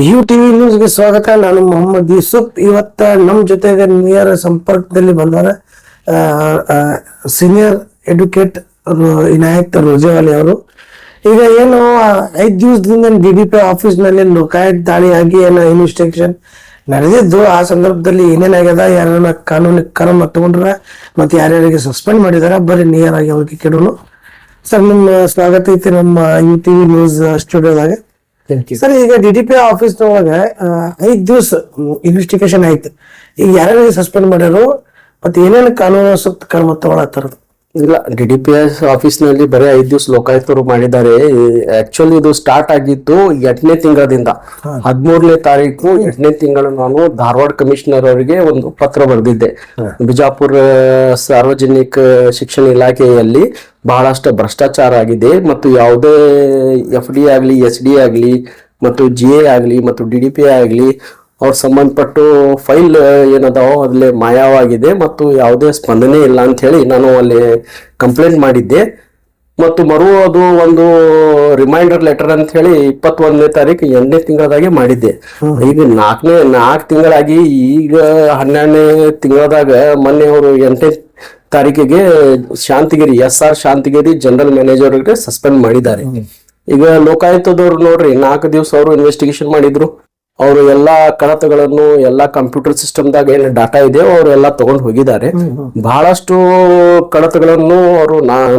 You TV ನ್ಯೂಸ್ಗೆ ಸ್ವಾಗತ. ನಾನು ಮೊಹಮ್ಮದ್ ಯೂಸುಫ್. ಇವತ್ತ ನಮ್ಮ ಜೊತೆಗೆ ನೇರ ಸಂಪರ್ಕದಲ್ಲಿ ಬಂದಾರ ಸೀನಿಯರ್ ಎಡ್ಯುಕೇಟ್ ಇನಾಯತ್ ರೋಜೇವಾಲಿ ಅವರು. ಈಗ ಏನು 5 ದಿವಸದಿಂದ DDP ಆಫೀಸ್ನಲ್ಲಿ ಲೋಕಾಯುಕ್ತ ದಾಳಿ ಆಗಿ ಏನೋ ಇನ್ವೆಸ್ಟಿಗೇಷನ್ ನಡೆದಿದ್ದು. ಆ ಸಂದರ್ಭದಲ್ಲಿ ಏನೇನಾಗ್ಯದ, ಯಾರನ್ನ ಕಾನೂನು ಕ್ರಮ ತಗೊಂಡ್ರ ಮತ್ತೆ ಯಾರ್ಯಾರಿಗೆ ಸಸ್ಪೆಂಡ್ ಮಾಡಿದಾರ, ಬರೀ ನೇರ ಆಗಿ ಅವ್ರಿಗೆ ಕೇಳೋನು. ಸರ್, ನಿಮ್ಮ ಸ್ವಾಗತ ಐತಿ ನಮ್ಮ ಯು ಟಿವಿ ನ್ಯೂಸ್ ಸ್ಟುಡಿಯೋದಾಗ. ಸರ್, ಈಗ DDP ಆಫೀಸ್ ಒಳಗ 5 ದಿವಸ ಇನ್ವೆಸ್ಟಿಗೇಷನ್ ಆಯ್ತು. ಈಗ ಯಾರ್ಯಾರಿಗೆ ಸಸ್ಪೆಂಡ್ ಮಾಡ್ಯಾರು ಮತ್ತೆ ಏನೇನು ಕಾನೂನು ಸೂಕ್ತ ಕ್ರಮ ತಗೊಳತ್ತಾರದು? ಇಲ್ಲ, DDPS ಆಫೀಸ್ ನಲ್ಲಿ ಬರೀ 5 ದಿವಸ ಲೋಕಾಯುಕ್ತರು ಮಾಡಿದ್ದಾರೆ. ಆಕ್ಚುಲಿ ಇದು ಸ್ಟಾರ್ಟ್ ಆಗಿದ್ದು 8ನೇ ತಿಂಗಳದಿಂದ. 13ನೇ ತಾರೀಕು 8ನೇ ತಿಂಗಳು ನಾನು ಧಾರವಾಡ ಕಮಿಷನರ್ ಅವರಿಗೆ ಒಂದು ಪತ್ರ ಬರೆದಿದ್ದೆ. ಬಿಜಾಪುರ ಸಾರ್ವಜನಿಕ ಶಿಕ್ಷಣ ಇಲಾಖೆಯಲ್ಲಿ ಬಹಳಷ್ಟು ಭ್ರಷ್ಟಾಚಾರ ಆಗಿದೆ ಮತ್ತು ಯಾವುದೇ FD ಆಗ್ಲಿ, SD ಆಗ್ಲಿ ಮತ್ತು GA ಆಗ್ಲಿ ಮತ್ತು DDP ಆಗ್ಲಿ ಅವ್ರ ಸಂಬಂಧಪಟ್ಟು ಫೈಲ್ ಏನದಾವೋ ಅಲ್ಲೇ ಮಾಯವಾಗಿದೆ ಮತ್ತು ಯಾವುದೇ ಸ್ಪಂದನೆ ಇಲ್ಲ ಅಂತ ಹೇಳಿ ನಾನು ಅಲ್ಲಿ ಕಂಪ್ಲೇಂಟ್ ಮಾಡಿದ್ದೆ. ಮತ್ತು ಅದು ಒಂದು ರಿಮೈಂಡರ್ ಲೆಟರ್ ಅಂತ ಹೇಳಿ 21ನೇ ತಾರೀಕು 8ನೇ ತಿಂಗಳದಾಗೆ ಮಾಡಿದ್ದೆ. ಈಗ 4 ತಿಂಗಳಾಗಿ ಈಗ 12ನೇ ತಿಂಗಳದಾಗ ಮೊನ್ನೆ ಅವರು 8ನೇ ತಾರೀಕಿಗೆ ಶಾಂತಿಗಿರಿ SR ಶಾಂತಿಗಿರಿ ಜನರಲ್ ಮ್ಯಾನೇಜರ್ಗೆ ಸಸ್ಪೆಂಡ್ ಮಾಡಿದ್ದಾರೆ. ಈಗ ಲೋಕಾಯುಕ್ತದವ್ರು ನೋಡ್ರಿ 4 ದಿವಸ ಅವರು ಇನ್ವೆಸ್ಟಿಗೇಷನ್ ಮಾಡಿದ್ರು. ಅವರು ಎಲ್ಲಾ ಕಡತಗಳನ್ನು ಎಲ್ಲಾ ಕಂಪ್ಯೂಟರ್ ಸಿಸ್ಟಮ್ದಾಗ ಏನು ಡಾಟಾ ಇದೆ ಅವರೆಲ್ಲ ತಗೊಂಡು ಹೋಗಿದ್ದಾರೆ. ಬಹಳಷ್ಟು ಕಡತಗಳನ್ನು ಅವರು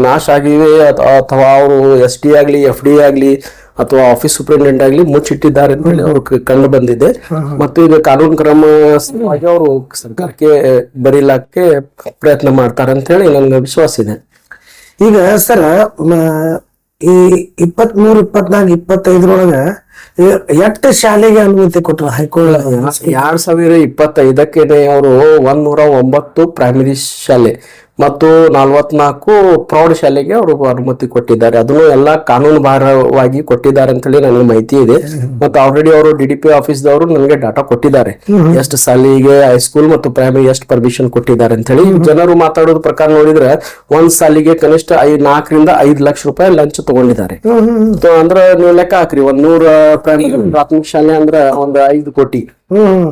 ನಾಶ ಆಗಿವೆ ಅಥವಾ ಅವರು SD ಆಗ್ಲಿ, FD ಆಗ್ಲಿ ಅಥವಾ ಆಫೀಸ್ ಸೂಪರಿಂಟೆಂಡೆಂಟ್ ಆಗ್ಲಿ ಮುಚ್ಚಿಟ್ಟಿದ್ದಾರೆ ಅಂತ ಹೇಳಿ ಅವ್ರು ಕಂಡು ಬಂದಿದೆ. ಮತ್ತು ಈಗ ಕಾನೂನು ಕ್ರಮ ಅವರು ಸರ್ಕಾರಕ್ಕೆ ಬರೀಲಾಕ್ಕೆ ಪ್ರಯತ್ನ ಮಾಡ್ತಾರೆ ಅಂತ ಹೇಳಿ ನನ್ಗೆ ವಿಶ್ವಾಸ ಇದೆ. ಈಗ ಸರ್, ಈ 23, 24, 25 ಎಷ್ಟು ಶಾಲೆಗೆ ಅನುಮತಿ ಕೊಟ್ಟರು ಹೈಕೋರ್ಟ್? 2025 ಅವರು 109 ಪ್ರೈಮರಿ ಶಾಲೆ ಮತ್ತು 44 ಪ್ರೌಢ ಶಾಲೆಗೆ ಅವರು ಅನುಮತಿ ಕೊಟ್ಟಿದ್ದಾರೆ. ಅದನ್ನು ಎಲ್ಲ ಕಾನೂನು ಬಾರವಾಗಿ ಕೊಟ್ಟಿದ್ದಾರೆ ಅಂತ ಹೇಳಿ ನನಗೆ ಮಾಹಿತಿ ಇದೆ. ಮತ್ತು ಆಲ್ರೆಡಿ ಅವರು DDP ಆಫೀಸ್ದವರು ನನಗೆ ಡಾಟಾ ಕೊಟ್ಟಿದ್ದಾರೆ, ಎಷ್ಟು ಸಾಲಿಗೆ ಹೈಸ್ಕೂಲ್ ಮತ್ತು ಪ್ರೈಮರಿ ಎಷ್ಟು ಪರ್ಮಿಷನ್ ಕೊಟ್ಟಿದ್ದಾರೆ ಅಂತ ಹೇಳಿ. ಜನರು ಮಾತಾಡೋದ್ ಪ್ರಕಾರ ನೋಡಿದ್ರೆ ಒಂದ್ ಸಾಲಿಗೆ ಕನಿಷ್ಠ 4 ರಿಂದ 5 ಲಕ್ಷ ರೂಪಾಯಿ ಲಂಚ್ ತಗೊಂಡಿದ್ದಾರೆ. ಅಂದ್ರೆ ನೀವು ಲೆಕ್ಕ ಹಾಕ್ರಿ, 100 ಪ್ರೈಮರಿ ಪ್ರಾಥಮಿಕ ಶಾಲೆ ಅಂದ್ರೆ ಒಂದು 5 ಕೋಟಿ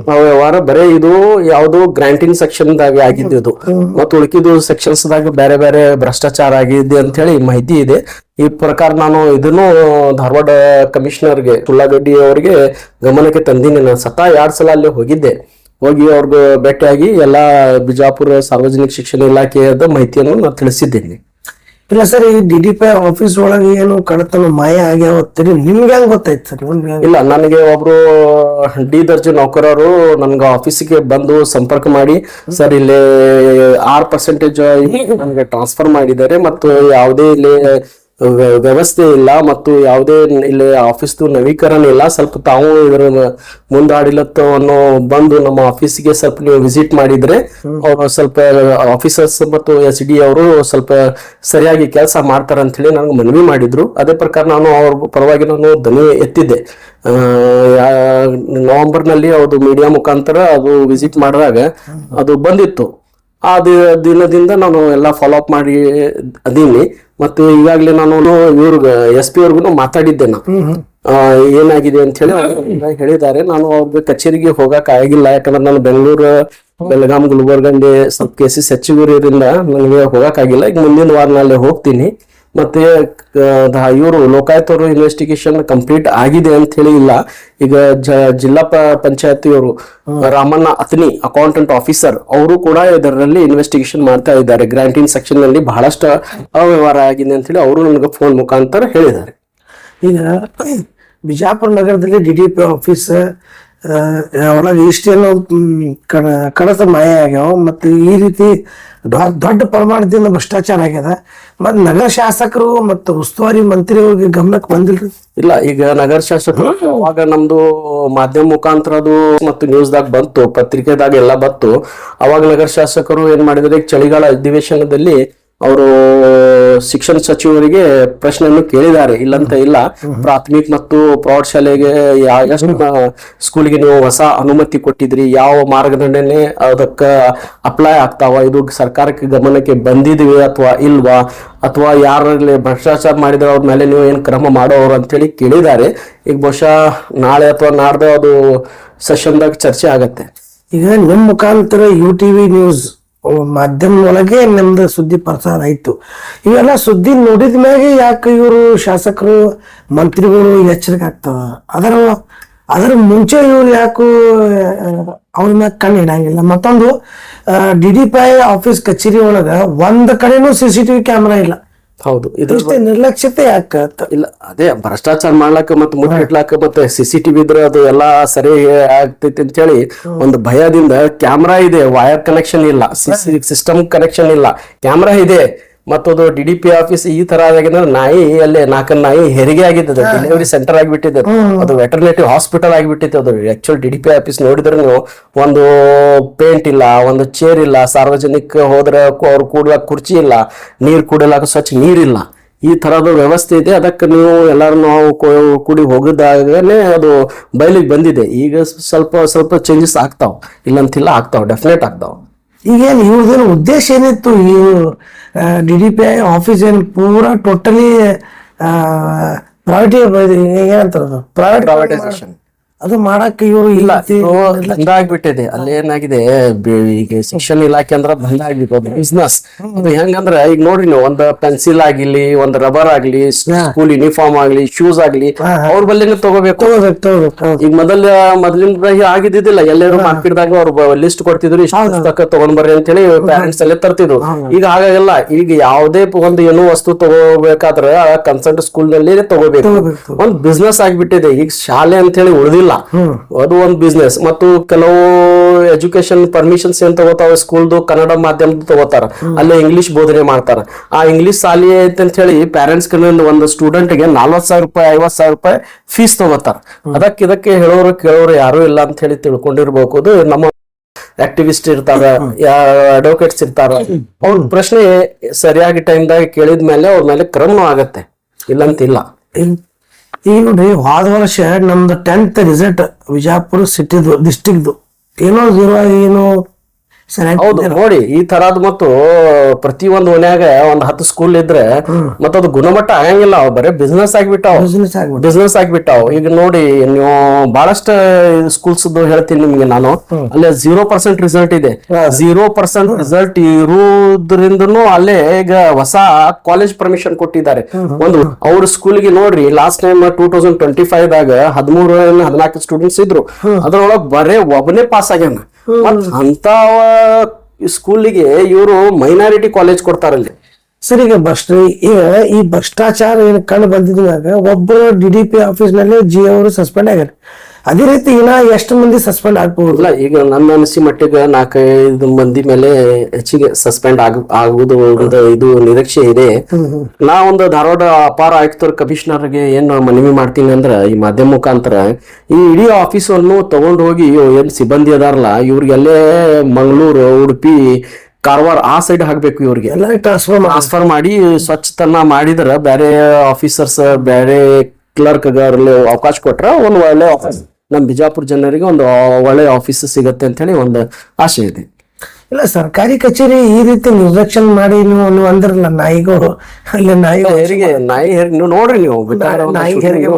ವ್ಯವಹಾರ ಬರೇ ಇದು ಯಾವ್ದು ಗ್ರಾಂಟಿಂಗ್ ಸೆಕ್ಷನ್ ದಾಗ ಆಗಿದ್ದು ಮತ್ತು ಉಳಿಕಿದು ಸೆಕ್ಷನ್ಸ್ ದಾಗ ಬೇರೆ ಬೇರೆ ಭ್ರಷ್ಟಾಚಾರ ಆಗಿದೆ ಅಂತ ಹೇಳಿ ಮಾಹಿತಿ ಇದೆ. ಈ ಪ್ರಕಾರ ನಾನು ಇದನ್ನು ಧಾರವಾಡ ಕಮಿಷನರ್ಗೆ ಉಳ್ಳಾಗಡ್ಡಿ ಅವರಿಗೆ ಗಮನಕ್ಕೆ ತಂದಿನಿ. ನಾನು 2 ಸಲ ಅಲ್ಲಿ ಹೋಗಿ ಅವ್ರಿಗೆ ಭೇಟಿಯಾಗಿ ಎಲ್ಲಾ ಬಿಜಾಪುರ ಸಾರ್ವಜನಿಕ ಶಿಕ್ಷಣ ಇಲಾಖೆಯ ಮಾಹಿತಿಯನ್ನು ನಾನು ತಿಳಿಸಿದ್ದೀನಿ. ಇಲ್ಲ ಸರ್, ಈ DDP ಆಫೀಸ್ ಒಳಗೆ ಏನು ಕಡತನ ಮಾಯ ಆಗ್ಯಾವತ್ತೀರಿ, ನಿಮ್ಗೆ ಹೆಂಗ್ ಗೊತ್ತಾಯ್ತು ಸರ್? ಇಲ್ಲ, ನನಗೆ ಒಬ್ರು D ದರ್ಜೆ ನೌಕರರು ನನ್ಗೆ ಆಫೀಸಿಗೆ ಬಂದು ಸಂಪರ್ಕ ಮಾಡಿ, ಸರ್ ಇಲ್ಲಿ 6% ನನಗೆ ಟ್ರಾನ್ಸ್ಫರ್ ಮಾಡಿದ್ದಾರೆ ಮತ್ತು ಯಾವುದೇ ಇಲ್ಲಿ ವ್ಯವಸ್ಥೆ ಇಲ್ಲ ಮತ್ತು ಯಾವುದೇ ಇಲ್ಲಿ ಆಫೀಸ್ ನವೀಕರಣ ಇಲ್ಲ, ಸ್ವಲ್ಪ ತಾವು ಇದರ ಮುಂದಾಡಿಲತ್ತವನ್ನು ಬಂದು ನಮ್ಮ ಆಫೀಸಿಗೆ ಸ್ವಲ್ಪ ನೀವು ವಿಸಿಟ್ ಮಾಡಿದ್ರೆ ಅವರು ಸ್ವಲ್ಪ ಆಫೀಸರ್ಸ್ ಮತ್ತು SD ಅವರು ಸ್ವಲ್ಪ ಸರಿಯಾಗಿ ಕೆಲಸ ಮಾಡ್ತಾರ ಅಂತ ಹೇಳಿ ನನಗೆ ಮನವಿ ಮಾಡಿದ್ರು. ಅದೇ ಪ್ರಕಾರ ನಾನು ಅವ್ರ ಪರವಾಗಿ ನಾನು ಧ್ವನಿ ಎತ್ತಿದ್ದೆ. ನವೆಂಬರ್ ನಲ್ಲಿ ಅದು ಮೀಡಿಯಾ ಮುಖಾಂತರ ಅದು ವಿಸಿಟ್ ಮಾಡಿದಾಗ ಅದು ಬಂದಿತ್ತು. ಆ ದಿನದಿಂದ ನಾನು ಎಲ್ಲ ಫಾಲೋ ಅಪ್ ಮಾಡಿ ಅದೀನಿ. ಮತ್ತು ಈಗಾಗಲೇ ನಾನು ಇವ್ರಿಗೆ SP ಅವ್ರಿಗೂ ಮಾತಾಡಿದ್ದೆ. ಏನಾಗಿದೆ ಅಂತ ಹೇಳಿ ಹೇಳಿದ್ದಾರೆ. ನಾನು ಅವ್ರಿಗೆ ಕಚೇರಿಗೆ ಹೋಗಕ್ ಆಗಿಲ್ಲ, ಯಾಕಂದ್ರೆ ನಾನು ಬೆಂಗಳೂರು, ಬೆಳಗಾಂ, ಗುಲ್ಬರ್ಗಂಡೆ ಸ್ವಲ್ಪ ಕೇಸಸ್ ಹೆಚ್ಚಿಗಿರೋದ್ರಿಂದ ನನಗೆ ಹೋಗಕ್ ಆಗಿಲ್ಲ. ಈಗ ಮುಂದಿನ ವಾರನಲ್ಲೇ ಹೋಗ್ತೀನಿ. ಮತ್ತೆ ಇವರು ಲೋಕಾಯುಕ್ತರು ಇನ್ವೆಸ್ಟಿಗೇಷನ್ ಕಂಪ್ಲೀಟ್ ಆಗಿದೆ ಅಂತ ಹೇಳಿ ಇಲ್ಲ. ಈಗ ಜಿಲ್ಲಾ ಪಂಚಾಯತಿಯವರು ರಾಮಣ್ಣ ಅತ್ನಿ ಅಕೌಂಟೆಂಟ್ ಆಫೀಸರ್ ಅವರು ಕೂಡ ಇದರಲ್ಲಿ ಇನ್ವೆಸ್ಟಿಗೇಷನ್ ಮಾಡ್ತಾ ಇದ್ದಾರೆ. ಗ್ರಾಂಟಿಂಗ್ ಸೆಕ್ಷನ್ ನಲ್ಲಿ ಬಹಳಷ್ಟು ಅವ್ಯವಹಾರ ಆಗಿದೆ ಅಂತ ಹೇಳಿ ಅವರು ನನಗೆ ಫೋನ್ ಮುಖಾಂತರ ಹೇಳಿದ್ದಾರೆ. ಈಗ ಬಿಜಾಪುರ ನಗರದಲ್ಲಿ DDP ಆಫೀಸ್ ಒಳಗೆ ಇಷ್ಟೇನು ಕಡತ ಮಾಯ ಆಗ್ಯಾವ ಮತ್ತು ಈ ರೀತಿ ದೊಡ್ಡ ಪ್ರಮಾಣದಿಂದ ಭ್ರಷ್ಟಾಚಾರ ಆಗ್ಯದ. ಮತ್ ನಗರ ಶಾಸಕರು ಮತ್ತು ಉಸ್ತುವಾರಿ ಮಂತ್ರಿ ಅವ್ರಿಗೆ ಗಮನಕ್ಕೆ ಬಂದಿಲ್ರಿ? ಇಲ್ಲ, ಈಗ ನಗರ ಶಾಸಕರು ಅವಾಗ ನಮ್ದು ಮಾಧ್ಯಮ ಮುಖಾಂತರ ಅದು ಮತ್ತು ನ್ಯೂಸ್ದಾಗ ಬಂತು, ಪತ್ರಿಕೆದಾಗ ಎಲ್ಲ ಬಂತು. ಅವಾಗ ನಗರ ಶಾಸಕರು ಏನ್ ಮಾಡಿದ್ರೆ, ಚಳಿಗಾಲ ಅಧಿವೇಶನದಲ್ಲಿ ಅವರು ಶಿಕ್ಷಣ ಸಚಿವರಿಗೆ ಪ್ರಶ್ನೆಯನ್ನು ಕೇಳಿದ್ದಾರೆ, ಇಲ್ಲಂತ ಇಲ್ಲ. ಪ್ರಾಥಮಿಕ ಮತ್ತು ಪ್ರೌಢಶಾಲೆಗೆ ಎಷ್ಟು ಸ್ಕೂಲ್ಗೆ ನೀವು ಹೊಸ ಅನುಮತಿ ಕೊಟ್ಟಿದ್ರಿ, ಯಾವ ಮಾರ್ಗದರ್ಶನ ಅದಕ್ಕೆ ಅಪ್ಲೈ ಆಗ್ತಾವ, ಇದು ಸರ್ಕಾರಕ್ಕೆ ಗಮನಕ್ಕೆ ಬಂದಿದ್ವಿ ಅಥವಾ ಇಲ್ವಾ, ಅಥವಾ ಯಾರಲ್ಲಿ ಭ್ರಷ್ಟಾಚಾರ ಮಾಡಿದ್ರೆ ಅವ್ರ ಮೇಲೆ ನೀವು ಏನು ಕ್ರಮ ಮಾಡೋರು ಅಂತೇಳಿ ಕೇಳಿದ್ದಾರೆ. ಈಗ ಬಹುಶಃ ನಾಳೆ ಅಥವಾ ನಾಡ್ದು ಅದು ಸೆಷನ್ದಾಗ ಚರ್ಚೆ ಆಗತ್ತೆ. ಈಗ ನಿಮ್ಮ ಮುಖಾಂತರ UTV ನ್ಯೂಸ್ ಮಾಧ್ಯಮ ಒಳಗೆ ನಮ್ದು ಸುದ್ದಿ ಪ್ರಸಾರ ಆಯ್ತು. ಇವೆಲ್ಲ ಸುದ್ದಿ ನೋಡಿದ ಮ್ಯಾಗೆ ಯಾಕೆ ಇವರು ಶಾಸಕರು ಮಂತ್ರಿಗಳು ಎಚ್ಚರಿಕೆ ಆಗ್ತಾವ? ಅದರ ಮುಂಚೆ ಇವ್ರು ಯಾಕು ಅವ್ರ ಮ್ಯಾಗ ಕಣ್ಣು ಇಡಂಗಿಲ್ಲ? ಮತ್ತೊಂದು DDPI ಆಫೀಸ್ ಕಚೇರಿ ಒಳಗ ಒಂದ್ ಕಡೆನೂ CCTV ಕ್ಯಾಮ್ರಾ ಇಲ್ಲ. ಹೌದು, ಇಷ್ಟೇ ನಿರ್ಲಕ್ಷ್ಯತೆ ಯಾಕ? ಇಲ್ಲ, ಅದೇ ಭ್ರಷ್ಟಾಚಾರ ಮಾಡ್ಲಾಕ ಮತ್ತೆ ಮುಚ್ಚಿಡ್ಲಾಕ ಮತ್ತೆ CCTV ಇದ್ರೆ ಅದು ಎಲ್ಲಾ ಸರಿ ಆಗ್ತೈತಿ ಅಂತ ಹೇಳಿ ಒಂದು ಭಯದಿಂದ ಕ್ಯಾಮ್ರಾ ಇದೆ, ವೈರ್ ಕನೆಕ್ಷನ್ ಇಲ್ಲ, ಸಿಸ್ಟಮ್ ಕನೆಕ್ಷನ್ ಇಲ್ಲ, ಕ್ಯಾಮ್ರಾ ಇದೆ. ಮತ್ತದು DDPI ಆಫೀಸ್ ಈ ತರ ಆಗಿದ್ರೆ ನಾಯಿ ಅಲ್ಲೇ ನಾಲ್ಕು ನಾಯಿ ಹೆರಿಗೆ ಆಗಿದ್ದದು, ಡೆಲಿವರಿ ಸೆಂಟರ್ ಆಗಿಬಿಟ್ಟಿದೆ, ಅದು ವೆಟರ್ನೇಟಿವ್ ಹಾಸ್ಪಿಟಲ್ ಆಗಿಬಿಟ್ಟಿದೆ. ಅದು ಆಕ್ಚುಲ್ DDPI ಆಫೀಸ್ ನೋಡಿದ್ರೆ ನೀವು ಒಂದು ಪೇಂಟ್ ಇಲ್ಲ, ಒಂದು ಚೇರ್ ಇಲ್ಲ, ಸಾರ್ವಜನಿಕ ಹೋದ್ರೆ ಅವ್ರು ಕೂಡ್ಲಾಕ ಕುರ್ಚಿ ಇಲ್ಲ, ನೀರ್ ಕುಡಿಲಾಕ ಸ್ವಚ್ಛ ನೀರಿಲ್ಲ, ಈ ತರದ ವ್ಯವಸ್ಥೆ ಇದೆ. ಅದಕ್ಕೆ ನೀವು ಎಲ್ಲಾರು ನಾವು ಕೂಡಿ ಹೋಗಿದಾಗನೇ ಅದು ಬಯಲಿಗೆ ಬಂದಿದೆ. ಈಗ ಸ್ವಲ್ಪ ಸ್ವಲ್ಪ ಚೇಂಜಸ್ ಆಗ್ತಾವ, ಇಲ್ಲಂತಿಲ್ಲ, ಆಗ್ತಾವ, ಡೆಫಿನೆಟ್ ಆಗ್ತಾವ. ಈಗೇನು ಇವ್ರದೇನು ಉದ್ದೇಶ ಏನಿತ್ತು? ಈ DDPI ಆಫೀಸ್ ಏನು ಪೂರಾ ಟೋಟಲಿ ಏನಂತಾರ ಪ್ರೈವೇಟೈಸೇಷನ್ ಅದು ಮಾಡಕ್ಕೆ ಇವರು ಇಲ್ಲ ಬಂದ ಆಗ್ಬಿಟ್ಟಿದೆ. ಅಲ್ಲಿ ಏನಾಗಿದೆ, ಈಗ ಶಿಕ್ಷಣ ಇಲಾಖೆ ಅಂದ್ರ ಬಂದ ಆಗ್ಬಿಟ್ಟು ಬಿಸ್ನೆಸ್. ಅದು ಹೆಂಗಂದ್ರ ಈಗ ನೋಡ್ರಿ ನೀವು, ಒಂದು ಪೆನ್ಸಿಲ್ ಆಗಿರ್ಲಿ, ಒಂದು ರಬ್ಬರ್ ಆಗ್ಲಿ, ಸ್ಕೂಲ್ ಯೂನಿಫಾರ್ಮ್ ಆಗ್ಲಿ, ಶೂಸ್ ಆಗ್ಲಿ, ಅವ್ರ ಬಲ್ಲಿನ ತಗೋಬೇಕು. ಈಗ ಮೊದಲಿಂದ ಆಗಿದ್ದಿಲ್ಲ, ಎಲ್ಲರೂ ಮಾರ್ಕೆಟ್ದಾಗ ಅವ್ರು ಲಿಸ್ಟ್ ಕೊಡ್ತಿದ್ರು, ಇಷ್ಟು ಪುಸ್ತಕ ತಗೊಂಡ್ ಬರ್ರಿ ಅಂತ ಹೇಳಿ ಪೇರೆಂಟ್ಸ್ ಅಲ್ಲೇ ತರ್ತಿದ್ರು. ಈಗ ಹಾಗಾಗಲ್ಲ. ಈಗ ಯಾವುದೇ ಒಂದು ಏನೋ ವಸ್ತು ತಗೋಬೇಕಾದ್ರೆ ಕನ್ಸರ್ಟ್ ಸ್ಕೂಲ್ ನಲ್ಲಿ ತಗೋಬೇಕು. ಒಂದ್ ಬಿಸ್ನೆಸ್ ಆಗ್ಬಿಟ್ಟಿದೆ. ಈಗ ಶಾಲೆ ಅಂತ ಹೇಳಿ ಉಳಿದಿಲ್ಲ, ಅದು ಒಂದು ಬಿಸ್ನೆಸ್. ಮತ್ತು ಕೆಲವು ಎಜುಕೇಶನ್ ಪರ್ಮಿಷನ್ಸ್ ಏನ್ ತಗೋತಾವ, ಸ್ಕೂಲ್ದು ಕನ್ನಡ ಮಾಧ್ಯಮದ ತಗೋತಾರ, ಅಲ್ಲೇ ಇಂಗ್ಲಿಷ್ ಬೋಧನೆ ಮಾಡ್ತಾರ. ಆ ಇಂಗ್ಲಿಷ್ ಶಾಲೆ ಐತೆ ಅಂತ ಹೇಳಿ ಪೇರೆಂಟ್ಸ್ ಒಂದು ಸ್ಟೂಡೆಂಟ್ ಗೆ 40,000 ರೂಪಾಯಿ 50,000 ರೂಪಾಯಿ ಫೀಸ್ ತಗೋತಾರ. ಇದಕ್ಕೆ ಹೇಳೋರು ಕೇಳೋರು ಯಾರು ಇಲ್ಲ ಅಂತ ಹೇಳಿ ತಿಳ್ಕೊಂಡಿರ್ಬೇಕು. ನಮ್ಮ ಆಕ್ಟಿವಿಸ್ಟ್ ಇರ್ತಾರ, ಅಡ್ವೊಕೇಟ್ಸ್ ಇರ್ತಾರ, ಅವ್ರ ಪ್ರಶ್ನೆ ಸರಿಯಾಗಿ ಟೈಮ್ದಾಗ ಕೇಳಿದ್ಮೇಲೆ ಅವ್ರ ಮೇಲೆ ಕ್ರಮನೂ ಆಗತ್ತೆ, ಇಲ್ಲಂತಿಲ್ಲ. ಈಗ ನೋಡ್ರಿ, ಹೋದ ವರ್ಷ ನಮ್ದು 10th ರಿಸಲ್ಟ್ ವಿಜಯಪುರ ಸಿಟಿದು ಡಿಸ್ಟ್ರಿಕ್ಟ್ದು ಏನೋ 0 ಏನು ಹೌದು ನೋಡಿ, ಈ ತರದ್ ಮತ್ತು ಪ್ರತಿ ಒಂದು ಓನ್ಯಾಗ ಒಂದ್ 10 ಸ್ಕೂಲ್ ಇದ್ರೆ ಮತ್ತದು ಗುಣಮಟ್ಟ ಆಗಂಗಿಲ್ಲ, ಅವ್ ಬರೀ ಬಿಸ್ನೆಸ್ ಆಗ್ಬಿಟ್ಟಾವ್. ಈಗ ನೋಡಿ, ನೀವು ಬಹಳಷ್ಟು ಸ್ಕೂಲ್ಸ್ ಹೇಳ್ತೀನಿ ನಿಮ್ಗೆ ನಾನು, ಅಲ್ಲೇ 0% ರಿಸಲ್ಟ್ ಇದೆ. 0% ರಿಸಲ್ಟ್ ಇರುವುದ್ರಿಂದನೂ ಅಲ್ಲೇ ಈಗ ಹೊಸ ಕಾಲೇಜ್ ಪರ್ಮಿಷನ್ ಕೊಟ್ಟಿದ್ದಾರೆ. ಒಂದು ಅವ್ರ ಸ್ಕೂಲ್ಗೆ ನೋಡ್ರಿ, ಲಾಸ್ಟ್ ಟೈಮ್ 2025 ದಾಗ 13-14 ಸ್ಟೂಡೆಂಟ್ಸ್ ಇದ್ರು, ಅದ್ರೊಳಗ್ ಬರೇ ಒಬ್ಬನೇ ಪಾಸ್ ಆಗ್ಯಾನ. ಅಂತ ಸ್ಕೂಲಿಗೆ ಇವರು ಮೈನಾರಿಟಿ ಕಾಲೇಜ್ ಕೊಡ್ತಾರಲ್ಲಿ. ಸರ್, ಈಗ ಈ ಭ್ರಷ್ಟಾಚಾರ ಏನು ಕಂಡು ಬಂದಿದ್ದಾಗ ಒಬ್ಬರು DDPI ಆಫೀಸ್ ನಲ್ಲಿ G ಅವರು ಸಸ್ಪೆಂಡ್ ಆಗ್ಯಾರ. ಅದೇ ರೀತಿ ಇನ್ನ ಎಷ್ಟು ಮಂದಿ ಸಸ್ಪೆಂಡ್ ಆಗ್ಬಹುದಿಲ್ಲ? ಈಗ ನನ್ನ ಅನಿಸಿ ಮಟ್ಟಿಗೆ 4-5 ಮಂದಿ ಮೇಲೆ ಹೆಚ್ಚಿಗೆ ಸಸ್ಪೆಂಡ್ ಆಗುವುದು ಇದು ನಿರೀಕ್ಷೆ ಇದೆ. ನಾ ಒಂದು ಧಾರವಾಡ ಅಪಾರ ಆಯುಕ್ತರ ಕಮಿಷನರ್ಗೆ ಏನ್ ಮನವಿ ಮಾಡ್ತೀನಿ ಅಂದ್ರ, ಈ ಮಾಧ್ಯಮ ಮುಖಾಂತರ ಈ ಇಡೀ ಆಫೀಸ್ ಅನ್ನು ತಗೊಂಡು ಹೋಗಿ ಏನ್ ಸಿಬ್ಬಂದಿ ಅದಾರಲ್ಲ ಇವ್ರಿಗೆಲ್ಲೇ ಮಂಗಳೂರು, ಉಡುಪಿ, ಕಾರವಾರ ಆ ಸೈಡ್ ಹಾಕ್ಬೇಕು. ಇವ್ರಿಗೆ ಎಲ್ಲ ಟ್ರಾನ್ಸ್ಫರ್ ಮಾಡಿ ಸ್ವಚ್ಛತನ ಮಾಡಿದ್ರ ಬೇರೆ ಆಫೀಸರ್ಸ್, ಬೇರೆ ಕ್ಲರ್ಕ್ ಅವಕಾಶ ಕೊಟ್ರ ಒಂದು ಒಳ್ಳೆ ಆಫೀಸ್ ನಮ್ ಬಿಜಾಪುರ ಜನರಿಗೆ ಒಂದು ಒಳ್ಳೆ ಆಫೀಸ್ ಸಿಗತ್ತೆ ಅಂತ ಹೇಳಿ ಒಂದು ಆಸೆ ಇದೆ. ಇಲ್ಲ, ಸರ್ಕಾರಿ ಕಚೇರಿ ಈ ರೀತಿ ನಿರ್ಲಕ್ಷ್ಯ ಮಾಡಿ ನೀವು ಅಂದ್ರಲ್ಲ, ನಾಯಿಗಳು ಅಲ್ಲಿ ನಾಯಿ ನೀವು ನೋಡ್ರಿ, ನೀವು ನಾಯಿ ಹೆರಿಗೆ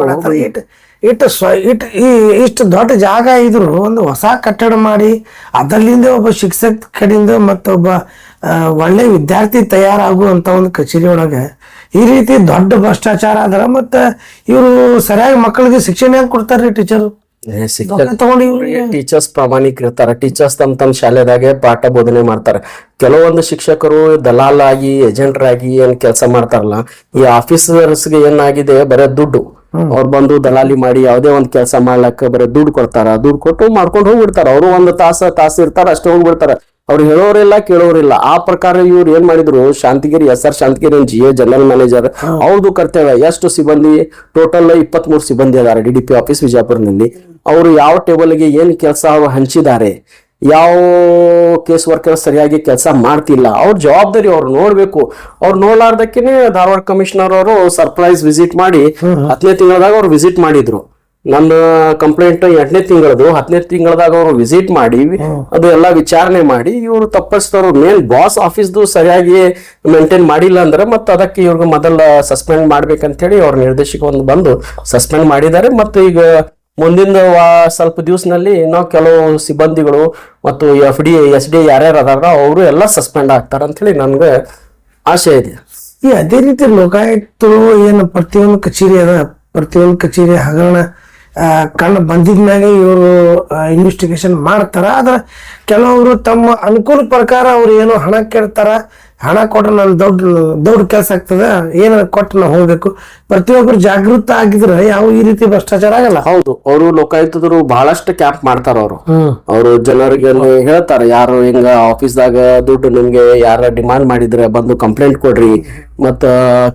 ಇಷ್ಟು ದೊಡ್ಡ ಜಾಗ ಇದ್ರು ಒಂದು ಹೊಸ ಕಟ್ಟಡ ಮಾಡಿ ಅದರಿಂದ ಒಬ್ಬ ಶಿಕ್ಷಕ ಕಡೆಯಿಂದ ಮತ್ತೊಬ್ಬ ಒಳ್ಳೆ ವಿದ್ಯಾರ್ಥಿ ತಯಾರಾಗುವಂತ ಒಂದು ಕಚೇರಿ ಒಳಗೆ ಈ ರೀತಿ ದೊಡ್ಡ ಭ್ರಷ್ಟಾಚಾರ ಆದ್ರ ಮತ್ತ ಇವರು ಸರಿಯಾಗಿ ಮಕ್ಕಳಿಗೆ ಶಿಕ್ಷಣ ಹೆಂಗ್ ಕೊಡ್ತಾರ್ರಿ ಟೀಚರ್? ಟೀಚರ್ಸ್ ಪ್ರಾಮಾಣಿಕರಿರ್ತಾರ. ಟೀಚರ್ಸ್ ತಮ್ಮ ಶಾಲೆದಾಗೆ ಪಾಠ ಬೋಧನೆ ಮಾಡ್ತಾರೆ. ಕೆಲವೊಂದು ಶಿಕ್ಷಕರು ದಲಾಲಾಗಿ ಏಜೆಂಟ್ರಾಗಿ ಏನ್ ಕೆಲಸ ಮಾಡ್ತಾರಲ್ಲ, ಈ ಆಫೀಸರ್ಸ್ಗೆ ಏನಾಗಿದೆ, ಬರೇ ದುಡ್ಡು. ಅವ್ರು ಬಂದು ದಲಾಲಿ ಮಾಡಿ ಯಾವ್ದೇ ಒಂದ್ ಕೆಲಸ ಮಾಡ್ಲಕ್ಕ ಬರೀ ದುಡ್ಡು ಕೊಡ್ತಾರ, ದುಡ್ಡು ಕೊಟ್ಟು ಮಾಡ್ಕೊಂಡು ಹೋಗ್ಬಿಡ್ತಾರ. ಅವರು ಒಂದು ತಾಸು ಇರ್ತಾರ, ಅಷ್ಟೇ ಹೋಗ್ಬಿಡ್ತಾರ. ಅವ್ರು ಹೇಳೋರಿಲ್ಲ ಕೇಳೋರಿಲ್ಲ. ಆ ಪ್ರಕಾರ ಇವ್ರು ಏನ್ ಮಾಡಿದ್ರು, ಶಾಂತಿಗಿರಿ SR ಶಾಂತಿಗಿರಿ GA ಜನರಲ್ ಮ್ಯಾನೇಜರ್, ಅವ್ರದ್ದು ಕರ್ತವ್ಯ. ಎಷ್ಟು ಸಿಬ್ಬಂದಿ? ಟೋಟಲ್ 23 ಸಿಬ್ಬಂದಿ ಅದಾರೆ DDPI ಆಫೀಸ್ ವಿಜಯಪುರನಲ್ಲಿ. ಅವರು ಯಾವ ಟೇಬಲ್ಗೆ ಏನ್ ಕೆಲಸ ಅವ್ರು ಹಂಚಿದ್ದಾರೆ, ಯಾವ ಕೇಸ್ ವರ್ಕರ್ ಸರಿಯಾಗಿ ಕೆಲಸ ಮಾಡ್ತಿಲ್ಲ, ಅವ್ರ ಜವಾಬ್ದಾರಿ ಅವ್ರು ನೋಡ್ಬೇಕು. ಅವ್ರು ನೋಡ್ಲಾರ್ದಕ್ಕೇನೆ ಧಾರವಾಡ ಕಮಿಷನರ್ ಅವರು ಸರ್ಪ್ರೈಸ್ ವಿಸಿಟ್ ಮಾಡಿ 10ನೇ ತಿಂಗಳದಾಗ ಅವ್ರು ವಿಸಿಟ್ ಮಾಡಿದ್ರು. ನನ್ನ ಕಂಪ್ಲೇಂಟ್ 8ನೇ ತಿಂಗಳದು 10ನೇ ತಿಂಗಳದಾಗ ಅವರು ವಿಸಿಟ್ ಮಾಡಿ ಅದು ಎಲ್ಲ ವಿಚಾರಣೆ ಮಾಡಿ ಇವರು ತಪ್ಪಿಸ್ತವ್ರು ಮೇನ್ ಬಾಸ್ ಆಫೀಸ್ದು ಸರಿಯಾಗಿ ಮೇಂಟೈನ್ ಮಾಡಿಲ್ಲ ಅಂದ್ರೆ ಮತ್ತೆ ಅದಕ್ಕೆ ಇವ್ರಿಗೆ ಮೊದಲ ಸಸ್ಪೆಂಡ್ ಮಾಡ್ಬೇಕಂತ ಹೇಳಿ ಅವ್ರ ನಿರ್ದೇಶಕ ಒಂದು ಬಂದು ಸಸ್ಪೆಂಡ್ ಮಾಡಿದ್ದಾರೆ. ಮತ್ತೆ ಈಗ ಮುಂದಿನ ಸ್ವಲ್ಪ ದಿವಸನಲ್ಲಿ ನಾವು ಕೆಲವು ಸಿಬ್ಬಂದಿಗಳು ಮತ್ತು SD ಯಾರ್ಯಾರು ಅದಾರ ಅವರು ಎಲ್ಲ ಸಸ್ಪೆಂಡ್ ಆಗ್ತಾರ ಅಂತ ಹೇಳಿ ನನ್ಗೆ ಆಸೆ ಇದೆ. ಈ ಅದೇ ರೀತಿ ಲೋಕಾಯುಕ್ತರು ಏನು ಪ್ರತಿಯೊಂದು ಕಚೇರಿ ಅದ, ಪ್ರತಿಯೊಂದು ಕಚೇರಿ ಹಗರಣ ಕಣ್ಣು ಬಂದಿದ್ಮ್ಯಾಗ ಇವರು ಇನ್ವೆಸ್ಟಿಗೇಷನ್ ಮಾಡ್ತಾರ. ಆದ್ರೆ ಕೆಲವರು ತಮ್ಮ ಅನುಕೂಲ ಪ್ರಕಾರ ಅವ್ರು ಏನೋ ಹಣ ಕೇಳ್ತಾರ, ಹಣ ಕೊಟ್ರೆ ನಾನು ದೊಡ್ಡ ಕೆಲಸ ಆಗ್ತದ, ಏನ ಕೊಟ್ಟು ನಾವು ಹೋಗ್ಬೇಕು. ಪ್ರತಿಯೊಬ್ಬರು ಜಾಗೃತ ಆಗಿದ್ರೆ ಯಾವ ಈ ರೀತಿ ಭ್ರಷ್ಟಾಚಾರ ಆಗಲ್ಲ. ಹೌದು, ಅವರು ಲೋಕಾಯುಕ್ತರು ಬಹಳಷ್ಟು ಕ್ಯಾಂಪ್ ಮಾಡ್ತಾರ. ಅವರು ಜನರಿಗೆ ಹೇಳ್ತಾರ, ಯಾರು ಹಿಂಗ ಆಫೀಸ್ದಾಗ ದುಡ್ಡು ನಿಮ್ಗೆ ಯಾರ ಡಿಮಾಂಡ್ ಮಾಡಿದ್ರೆ ಬಂದು ಕಂಪ್ಲೇಂಟ್ ಕೊಡ್ರಿ, ಮತ್ತ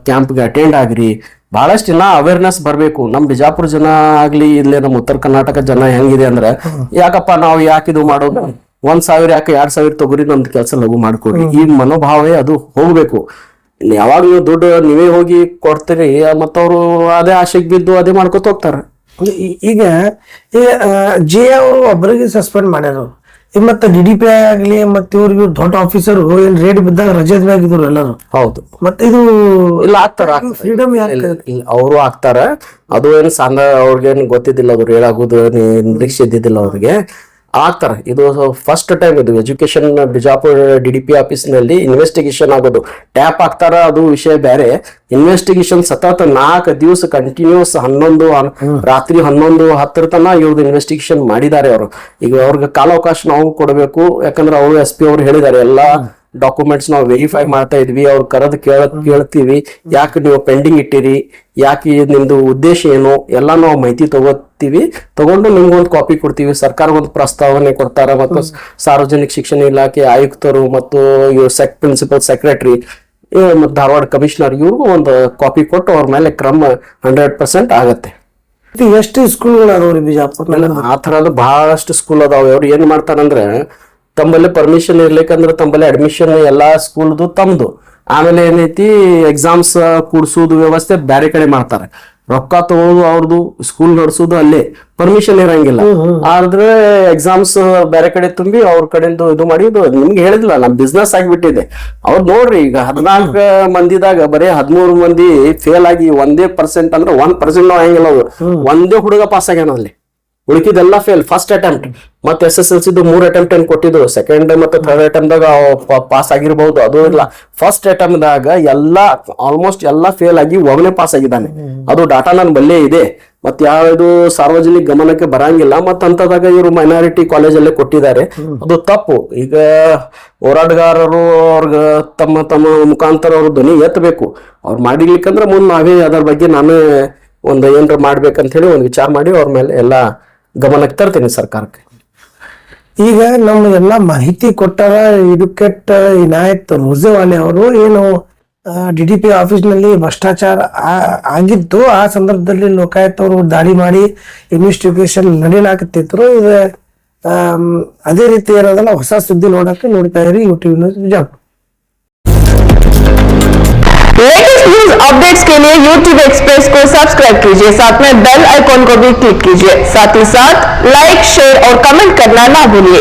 ಕ್ಯಾಂಪ್ಗೆ ಅಟೆಂಡ್ ಆಗ್ರಿ. ಬಹಳಷ್ಟು ಜನ ಅವೇರ್ನೆಸ್ ಬರ್ಬೇಕು. ನಮ್ ಬಿಜಾಪುರ ಜನ ಆಗ್ಲಿ, ಇಲ್ಲೇ ನಮ್ಮ ಉತ್ತರ ಕರ್ನಾಟಕ ಜನ ಹೆಂಗಿದೆ ಅಂದ್ರೆ, ಯಾಕಪ್ಪ ನಾವು ಯಾಕಿದು ಮಾಡೋದು, 1,000 ಯಾಕೆ 2,000 ತಗೋರಿ, ನಮ್ದು ಕೆಲಸ ಲಘು ಮಾಡ್ಕೊಡ್ರಿ, ಈ ಮನೋಭಾವೇ ಅದು ಹೋಗ್ಬೇಕು. ಯಾವಾಗ ನೀವು ದುಡ್ಡು ನೀವೇ ಹೋಗಿ ಕೊಡ್ತೀರಿ ಮತ್ತವ್ರು ಅದೇ ಆಶೆಗೆ ಬಿದ್ದು ಅದೇ ಮಾಡ್ಕೊತ ಹೋಗ್ತಾರ. ಈಗ ಜೆ ಅವರು ಒಬ್ಬರಿಗೆ ಸಸ್ಪೆಂಡ್ ಮಾಡ್ಯಾರ, ಮತ್ತೆ DDP ಆಗ್ಲಿ ಮತ್ತೆ ಇವ್ರಿಗೆ ದೊಡ್ಡ ಆಫೀಸರ್ ಏನ್ ರೇಟ್ ಬಿದ್ದಾಗ ರಜೆ ಆಗಿದ್ರು ಎಲ್ಲರೂ. ಹೌದು, ಮತ್ತೆ ಇದು ಇಲ್ಲ ಆಗ್ತಾರ, ಫ್ರೀಡಮ್ ಅವರು ಆಗ್ತಾರ. ಅದು ಏನು ಅವ್ರಿಗೇನು ಗೊತ್ತಿದ್ದಿಲ್ಲ, ಅದು ಹೇಳಾಗುದು ನಿರೀಕ್ಷೆ ಇದ್ದಿದ್ದಿಲ್ಲ ಅವ್ರಿಗೆ, ಆಗ್ತಾರ. ಇದು ಫಸ್ಟ್ ಟೈಮ್ ಇದು ಎಜುಕೇಶನ್ ಬಿಜಾಪುರ DDP ಆಫೀಸ್ ನಲ್ಲಿ ಇನ್ವೆಸ್ಟಿಗೇಷನ್ ಆಗೋದು. ಟ್ಯಾಪ್ ಆಗ್ತಾರ ಅದು ವಿಷಯ ಬೇರೆ, ಇನ್ವೆಸ್ಟಿಗೇಷನ್ ಸತತ 4 ದಿವಸ ಕಂಟಿನ್ಯೂಸ್ ರಾತ್ರಿ 11-10 ತನ ಇವ್ರದ್ದು ಇನ್ವೆಸ್ಟಿಗೇಷನ್ ಮಾಡಿದ್ದಾರೆ ಅವರು. ಈಗ ಅವ್ರಿಗೆ ಕಾಲಾವಕಾಶ ನಾವು ಕೊಡಬೇಕು, ಯಾಕಂದ್ರೆ ಅವರು SP ಅವ್ರು ಹೇಳಿದ್ದಾರೆ ಎಲ್ಲಾ ಡಾಕ್ಯುಮೆಂಟ್ಸ್ ನಾವು ವೆರಿಫೈ ಮಾಡ್ತಾ ಇದ್ವಿ, ಅವ್ರು ಕರೆದು ಕೇಳ್ತೀವಿ, ಯಾಕೆ ನೀವು ಪೆಂಡಿಂಗ್ ಇಟ್ಟಿರಿ, ಯಾಕೆ ನಿಮ್ದು ಉದ್ದೇಶ ಏನು ಎಲ್ಲ ನಾವು ಮಾಹಿತಿ ತಗೊಂಡು ನಿಮ್ಗೊಂದು ಕಾಪಿ ಕೊಡ್ತೀವಿ. ಸರ್ಕಾರ ಒಂದು ಪ್ರಸ್ತಾವನೆ ಕೊಡ್ತಾರ, ಮತ್ತು ಸಾರ್ವಜನಿಕ ಶಿಕ್ಷಣ ಇಲಾಖೆ ಆಯುಕ್ತರು ಮತ್ತು ಪ್ರಿನ್ಸಿಪಲ್ ಸೆಕ್ರೆಟರಿ ಮತ್ತು ಧಾರವಾಡ ಕಮಿಷನರ್ ಇವ್ರಿಗೂ ಒಂದು ಕಾಪಿ ಕೊಟ್ಟು ಅವ್ರ ಮೇಲೆ ಕ್ರಮ 100% ಆಗತ್ತೆ. ಎಷ್ಟು ಸ್ಕೂಲ್ಗಳು ಅದಾವ್ರಿ ಬಿಜಾಪುರ? ಆ ತರದ ಬಹಳಷ್ಟು ಸ್ಕೂಲ್ ಅದಾವ. ಅವ್ರು ಏನ್ ಮಾಡ್ತಾರಂದ್ರೆ, ತಮ್ಮಲ್ಲಿ ಪರ್ಮಿಷನ್ ಇರ್ಲಿಕ್ಕಂದ್ರೆ ತಮ್ಮಲ್ಲಿ ಅಡ್ಮಿಷನ್ ಎಲ್ಲಾ ಸ್ಕೂಲ್ದು ತಮ್ದು, ಆಮೇಲೆ ಏನೈತಿ ಎಕ್ಸಾಮ್ಸ್ ಕೂಡ್ಸೋದು ವ್ಯವಸ್ಥೆ ಬೇರೆ ಕಡೆ ಮಾಡ್ತಾರೆ, ರೊಕ್ಕ ತಗೊಳ್ಳೋದು ಅವ್ರದ್ದು, ಸ್ಕೂಲ್ ನಡೆಸೋದು ಅಲ್ಲೇ, ಪರ್ಮಿಷನ್ ಇರಂಗಿಲ್ಲ. ಆದ್ರೆ ಎಕ್ಸಾಮ್ಸ್ ಬೇರೆ ಕಡೆ ತುಂಬಿ ಅವ್ರ ಕಡೆಯಿಂದ ಇದು ಮಾಡಿ, ನಿಮ್ಗೆ ಹೇಳಿದ್ಲ ನಮ್ ಬಿಸ್ನೆಸ್ ಆಗಿಬಿಟ್ಟಿದೆ. ಅವ್ರು ನೋಡ್ರಿ, ಈಗ 14 ಮಂದಿದಾಗ ಬರೀ 13 ಮಂದಿ ಫೇಲ್ ಆಗಿ 1% ಅಂದ್ರೆ 1% ನಾವು ಹೆಂಗಿಲ್ಲ, ಒಂದೇ ಹುಡುಗ ಪಾಸ್ ಆಗ್ಯಾನ ಅಲ್ಲಿ, ಉಳಿಕಿದೆಲ್ಲ ಫೇಲ್ ಫಸ್ಟ್ ಅಟೆಂಪ್ಟ್. ಮತ್ತೆ SSLC 3 ಅಟೆಂಪ್ಟ್ ಏನ್ ಕೊಟ್ಟಿದ್ರು, ಸೆಕೆಂಡ್ ಮತ್ತೆ ಥರ್ಡ್ ಅಟೆಂಪ್ಟ್ ದಾಗ ಪಾಸ್ ಆಗಿರ್ಬಹುದು, ಅದು ಇಲ್ಲ. ಫಸ್ಟ್ ಅಟೆಂಪ್ಟ್ ದಾಗ ಆಲ್ಮೋಸ್ಟ್ ಎಲ್ಲಾ ಫೇಲ್ ಆಗಿ ಒಬ್ಬನೇ ಪಾಸ್ ಆಗಿದ್ದಾನೆ. ಅದು ಡಾಟಾ ನನ್ ಬಲ್ಲೇ ಇದೆ. ಮತ್ತೆ ಯಾವ್ದು ಸಾರ್ವಜನಿಕ ಗಮನಕ್ಕೆ ಬರಂಗಿಲ್ಲ. ಮತ್ತ ಅಂತದಾಗ ಇವರು ಮೈನಾರಿಟಿ ಕಾಲೇಜಲ್ಲೇ ಕೊಟ್ಟಿದ್ದಾರೆ, ಅದು ತಪ್ಪು. ಈಗ ಹೋರಾಟಗಾರರು ಅವ್ರ ತಮ್ಮ ಮುಖಾಂತರ ಅವ್ರ ಧ್ವನಿ ಎತ್ತಬೇಕು. ಅವ್ರು ಮಾಡಿರ್ಲಿಕ್ಕಂದ್ರೆ ಮುಂದೆ ನಾವೇ ಅದ್ರ ಬಗ್ಗೆ ನಾನೇ ಒಂದು ಏನ್ರ ಮಾಡ್ಬೇಕಂತ ಹೇಳಿ ಒಂದು ವಿಚಾರ ಮಾಡಿ ಅವ್ರ ಮೇಲೆ ಎಲ್ಲಾ ಗಮನಕ್ಕೆ ತರ್ತೀನಿ ಸರ್ಕಾರಕ್ಕೆ. ಈಗ ನಮ್ಗೆಲ್ಲ ಮಾಹಿತಿ ಕೊಟ್ಟಾರ ಅಡ್ವೊಕೇಟ್ ಇನಾಯತ್ ರೋಜೇವಾಲೆ ಅವರು. ಏನು DDP ಆಫೀಸ್ ನಲ್ಲಿ ಭ್ರಷ್ಟಾಚಾರ ಆಗಿದ್ದು, ಆ ಸಂದರ್ಭದಲ್ಲಿ ಲೋಕಾಯುಕ್ತ ಅವರು ದಾಳಿ ಮಾಡಿ ಇನ್ವೆಸ್ಟಿಗೇಷನ್ ನಡೆಯಲಾಗುತ್ತಿದ್ರು. ಇದು ಅದೇ ರೀತಿ ಏನದಲ್ಲ ಹೊಸ ಸುದ್ದಿ ನೋಡ್ತಾ ಇರಿ YouTube news Bijapur. Latest news updates के लिए YouTube एक्सप्रेस को सब्सक्राइब कीजिए, साथ में बेल आइकॉन को भी क्लिक कीजिए, साथ ही साथ लाइक, शेयर और कमेंट करना ना भूलिए।